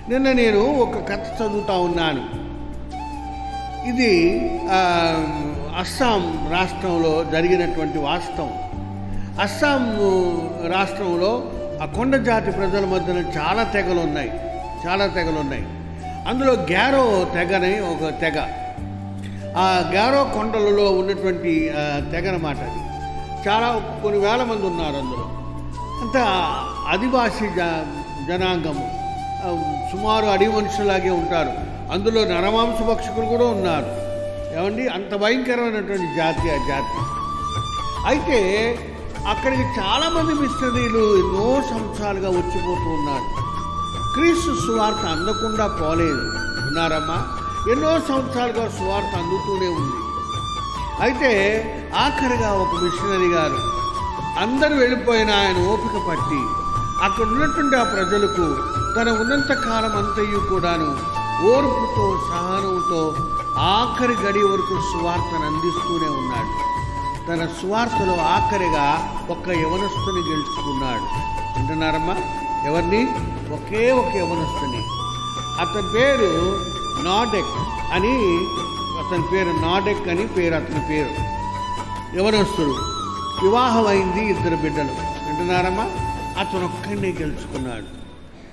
నిన్న నేను ఒక కథ చదువుతూ ఉన్నాను. ఇది అస్సాం రాష్ట్రంలో జరిగినటువంటి వాస్తవం. అస్సాం రాష్ట్రంలో ఆ కొండ జాతి ప్రజల మధ్యన చాలా తెగలు ఉన్నాయి. అందులో గ్యారో తెగని ఒక తెగ, ఆ గ్యారో కొండలలో ఉన్నటువంటి తెగనమాట. అది చాలా కొన్ని వేల మంది ఉన్నారు. అందులో అంతా ఆదివాసీ జనాంగము, సుమారు అడవి మనుషులాగే ఉంటారు. అందులో నరమాంస భక్షకులు కూడా ఉన్నారు. ఏమండి, అంత భయంకరమైనటువంటి జాతి ఆ జాతి. అయితే అక్కడికి చాలామంది మిషనరీలు ఎన్నో సంవత్సరాలుగా వచ్చిపోతూ ఉన్నారు. క్రీస్తు సువార్త అందకుండా పోలేదు. విన్నారమ్మా, ఎన్నో సంవత్సరాలుగా సువార్త అందుతూనే ఉంది. అయితే ఆఖరిగా ఒక మిషనరీ గారు అందరూ వెళ్ళిపోయిన ఆయన ఓపిక పట్టి అక్కడ ఉన్నటువంటి ఆ ప్రజలకు తన ఉన్నంత కాలం అంతయు కూడాను ఓర్పుతో సహనంతో ఆఖరి గడి వరకు సువార్తను అందిస్తూనే ఉన్నాడు. తన సువార్తలో ఆఖరిగా ఒక యవనస్తుని గెలుచుకున్నాడు. వింటున్నారమ్మా? ఎవరిని? ఒకే ఒక యవనస్తుని. అతని పేరు నాడెక్ అని అతని పేరు. యవనస్తుడు, వివాహం అయింది, 2 బిడ్డలు. వింటున్నారమ్మా? అతను ఒక్కడినే గెలుచుకున్నాడు.